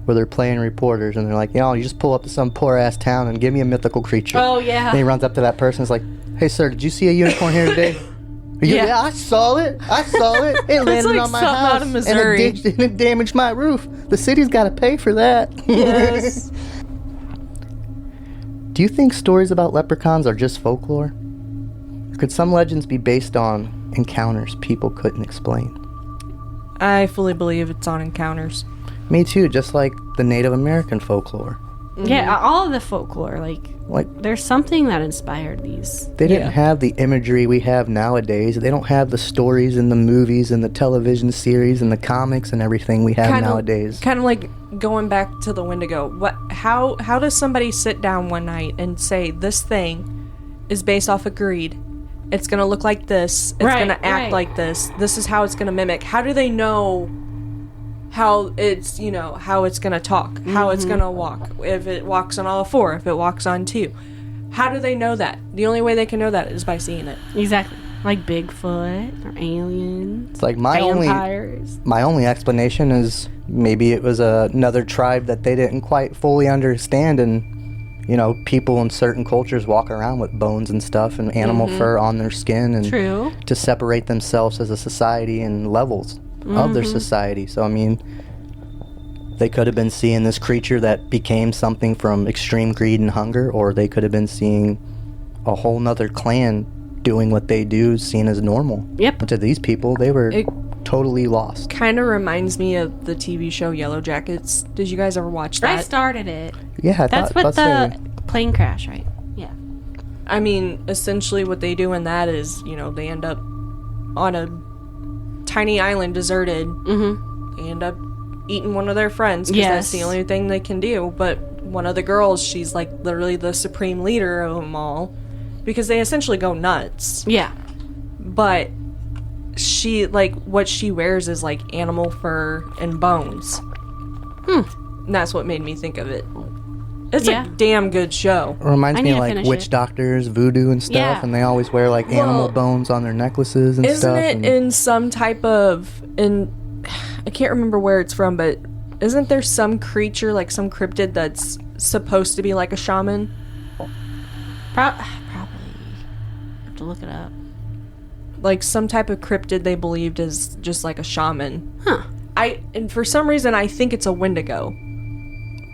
Speaker 3: where they're playing reporters and they're like, you just pull up to some poor ass town and give me a mythical creature.
Speaker 1: Oh, yeah.
Speaker 3: And he runs up to that person and is like, hey sir, did you see a unicorn here today? Yeah, I saw it. It landed
Speaker 2: like
Speaker 3: on my
Speaker 2: something
Speaker 3: house
Speaker 2: out of Missouri.
Speaker 3: and it damaged my roof. The city's got to pay for that.
Speaker 2: Yes.
Speaker 3: Do you think stories about leprechauns are just folklore? Or could some legends be based on encounters people couldn't explain?
Speaker 2: I fully believe it's on encounters.
Speaker 3: Me too, just like the Native American folklore.
Speaker 1: Yeah, all of the folklore, like there's something that inspired these.
Speaker 3: They didn't have the imagery we have nowadays. They don't have the stories and the movies and the television series and the comics and everything we have nowadays.
Speaker 2: Kind of like going back to the Wendigo. How does somebody sit down one night and say, this thing is based off of greed? It's going to look like this. It's going to act like this. This is how it's going to mimic. How do they know how it's, how it's going to talk, how it's going to walk, if it walks on all four, if it walks on two? How do they know that? The only way they can know that is by seeing it.
Speaker 1: Exactly. Like Bigfoot or aliens.
Speaker 3: It's like
Speaker 1: vampires.
Speaker 3: My only explanation is maybe it was another tribe that they didn't quite fully understand, and people in certain cultures walk around with bones and stuff and animal fur on their skin, and
Speaker 1: True.
Speaker 3: to separate themselves as a society and levels of their society. So they could have been seeing this creature that became something from extreme greed and hunger, or they could have been seeing a whole nother clan doing what they do, seen as normal.
Speaker 1: Yep.
Speaker 3: But to these people, they were totally lost.
Speaker 2: Kind of reminds me of the TV show Yellow Jackets. Did you guys ever watch that?
Speaker 1: I started it.
Speaker 3: Yeah,
Speaker 1: That's with the plane crash, right? Yeah.
Speaker 2: I mean, essentially what they do in that is, they end up on a tiny island deserted.
Speaker 1: Mm-hmm.
Speaker 2: They end up eating one of their friends because that's the only thing they can do. But one of the girls, she's like literally the supreme leader of them all because they essentially go nuts.
Speaker 1: Yeah.
Speaker 2: But she, like, what she wears is like animal fur and bones. And that's what made me think of it. It's a damn good show.
Speaker 3: It reminds me of like
Speaker 1: finish
Speaker 3: witch doctors, voodoo and stuff, and they always wear like animal bones on their necklaces and stuff.
Speaker 2: Isn't it in some type of, I can't remember where it's from, but isn't there some creature, like some cryptid that's supposed to be like a shaman?
Speaker 1: Probably. I have to look it up.
Speaker 2: Like some type of cryptid they believed is just like a shaman.
Speaker 1: Huh.
Speaker 2: And for some reason I think it's a Wendigo,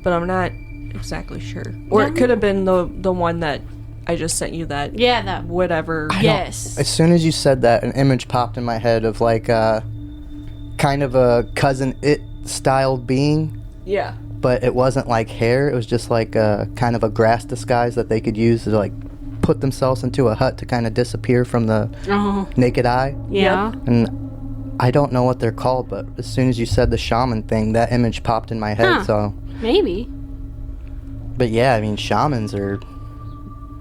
Speaker 2: but I'm not exactly sure. Or it could have been the one that I just sent you that.
Speaker 1: Yeah, that
Speaker 2: whatever.
Speaker 1: Yes.
Speaker 3: As soon as you said that, an image popped in my head of like kind of a Cousin It styled being.
Speaker 2: Yeah.
Speaker 3: But it wasn't like hair. It was just like kind of a grass disguise that they could use to like put themselves into a hut to kind of disappear from the naked eye.
Speaker 1: Yeah.
Speaker 3: And I don't know what they're called, but as soon as you said the shaman thing, that image popped in my head. So
Speaker 1: maybe.
Speaker 3: But yeah, I mean, shamans are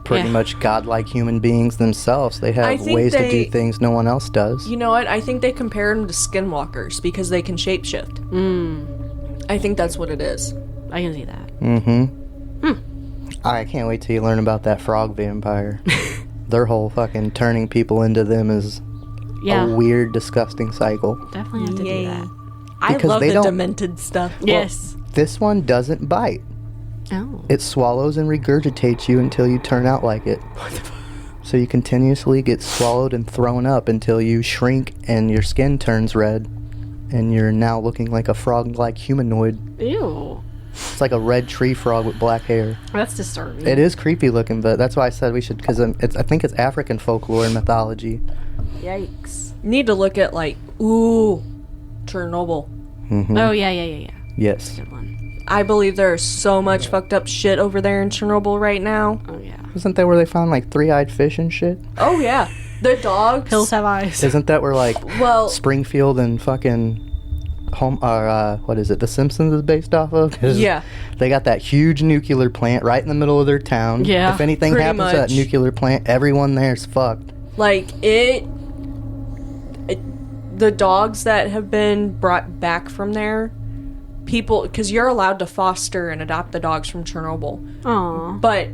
Speaker 3: pretty much godlike human beings themselves. They have ways to do things no one else does.
Speaker 2: You know what? I think they compare them to skinwalkers because they can shapeshift. I think that's what it is.
Speaker 1: I can see that.
Speaker 3: I can't wait till you learn about that frog vampire. Their whole fucking turning people into them is a weird, disgusting cycle.
Speaker 1: Definitely have to do that.
Speaker 2: I love the demented stuff.
Speaker 1: Yes.
Speaker 3: This one doesn't bite.
Speaker 1: Oh.
Speaker 3: It swallows and regurgitates you until you turn out like it. So you continuously get swallowed and thrown up until you shrink and your skin turns red and you're now looking like a frog-like humanoid.
Speaker 1: Ew.
Speaker 3: It's like a red tree frog with black hair.
Speaker 1: That's disturbing.
Speaker 3: It is creepy looking, but that's why I said we should, because I think it's African folklore and mythology.
Speaker 1: Yikes.
Speaker 2: Need to look at like, Chernobyl.
Speaker 1: Oh, yeah.
Speaker 3: Yes.
Speaker 1: Good one.
Speaker 2: I believe there's so much fucked up shit over there in Chernobyl right now.
Speaker 1: Oh, yeah.
Speaker 3: Isn't that where they found like three-eyed fish and shit?
Speaker 2: Oh, yeah. The dogs.
Speaker 1: Hills have eyes.
Speaker 3: Isn't that where like Springfield and fucking what is it? The Simpsons is based off of? 'Cause they got that huge nuclear plant right in the middle of their town.
Speaker 1: Yeah.
Speaker 3: If anything happens to that nuclear plant, everyone there's fucked.
Speaker 2: Like the dogs that have been brought back from there, people, because you're allowed to foster and adopt the dogs from Chernobyl.
Speaker 1: Aww.
Speaker 2: But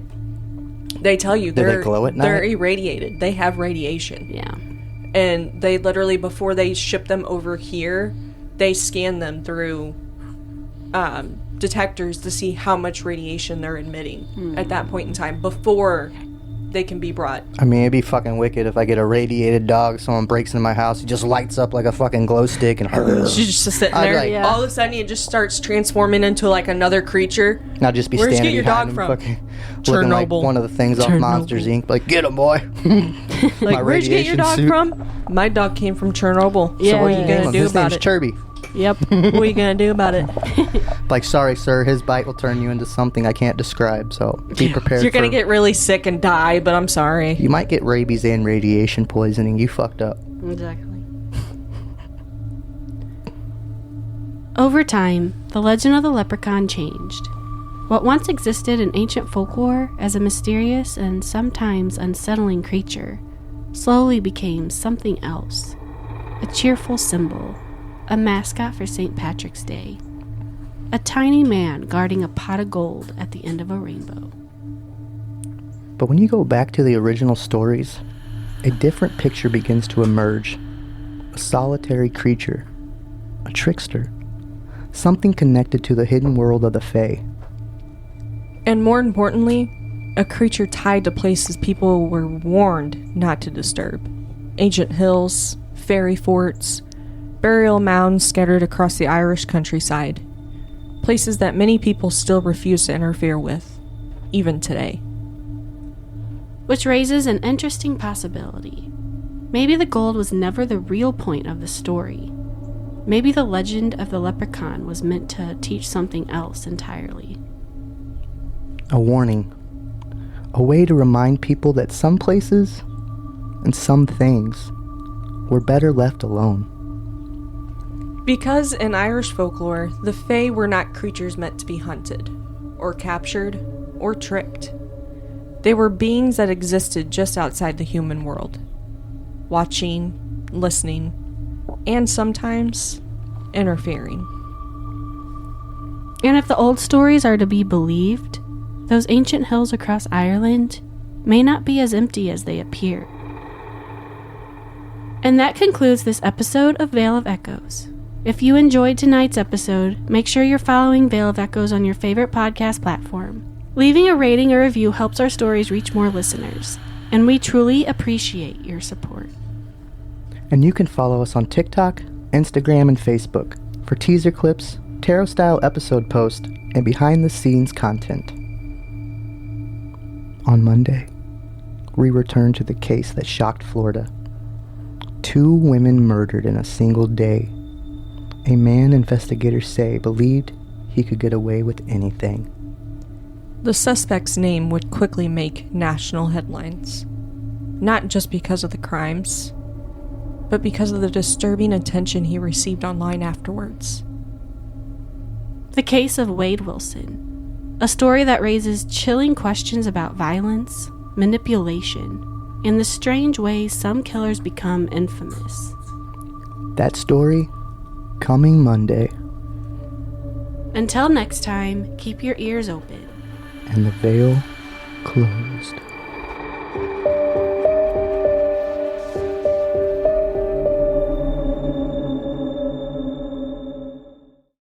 Speaker 2: they tell you
Speaker 3: Do they glow at night?
Speaker 2: They're irradiated. They have radiation.
Speaker 1: Yeah.
Speaker 2: And they literally, before they ship them over here, they scan them through detectors to see how much radiation they're emitting at that point in time before they can be brought.
Speaker 3: I mean, it'd be fucking wicked if I get a radiated dog, someone breaks into my house, he just lights up like a fucking glow stick and
Speaker 2: She's just sitting there.
Speaker 3: like,
Speaker 2: all of a sudden, it just starts transforming into like another creature.
Speaker 3: And I'll just be
Speaker 2: Where'd you
Speaker 3: standing
Speaker 2: get your
Speaker 3: behind
Speaker 2: dog
Speaker 3: him,
Speaker 2: from?
Speaker 3: fucking looking like one of the things off Monsters Inc. Like, get him, boy.
Speaker 2: Like, where'd you get your dog from? My dog came from Chernobyl.
Speaker 1: Yeah.
Speaker 2: So what are you gonna do
Speaker 3: His
Speaker 2: about
Speaker 3: name's
Speaker 2: it?
Speaker 3: Chirby.
Speaker 1: Yep.
Speaker 2: What are you gonna do about it?
Speaker 3: Like, sorry, sir, his bite will turn you into something I can't describe, so be prepared.
Speaker 2: You're gonna get really sick and die, but I'm sorry.
Speaker 3: You might get rabies and radiation poisoning. You fucked up.
Speaker 1: Exactly. Over time, the legend of the leprechaun changed. What once existed in ancient folklore as a mysterious and sometimes unsettling creature slowly became something else. A cheerful symbol, a mascot for St. Patrick's Day, a tiny man guarding a pot of gold at the end of a rainbow.
Speaker 3: But when you go back to the original stories, a different picture begins to emerge. A solitary creature, a trickster, something connected to the hidden world of the Fae.
Speaker 2: And more importantly, a creature tied to places people were warned not to disturb. Ancient hills, fairy forts, burial mounds scattered across the Irish countryside. Places that many people still refuse to interfere with, even today.
Speaker 1: Which raises an interesting possibility. Maybe the gold was never the real point of the story. Maybe the legend of the leprechaun was meant to teach something else entirely.
Speaker 3: A warning. A way to remind people that some places and some things were better left alone.
Speaker 2: Because in Irish folklore, the Fae were not creatures meant to be hunted, or captured, or tricked. They were beings that existed just outside the human world, watching, listening, and sometimes interfering.
Speaker 1: And if the old stories are to be believed, those ancient hills across Ireland may not be as empty as they appear. And that concludes this episode of Vale of Echoes. If you enjoyed tonight's episode, make sure you're following Vale of Echoes on your favorite podcast platform. Leaving a rating or review helps our stories reach more listeners, and we truly appreciate your support.
Speaker 3: And you can follow us on TikTok, Instagram, and Facebook for teaser clips, tarot-style episode posts, and behind-the-scenes content. On Monday, we return to the case that shocked Florida. 2 women murdered in a single day. A man investigators say believed he could get away with anything.
Speaker 2: The suspect's name would quickly make national headlines, not just because of the crimes, but because of the disturbing attention he received online afterwards.
Speaker 1: The case of Wade Wilson, a story that raises chilling questions about violence, manipulation, and the strange ways some killers become infamous.
Speaker 3: That story, coming Monday.
Speaker 1: Until next time, keep your ears open.
Speaker 3: And the veil closed.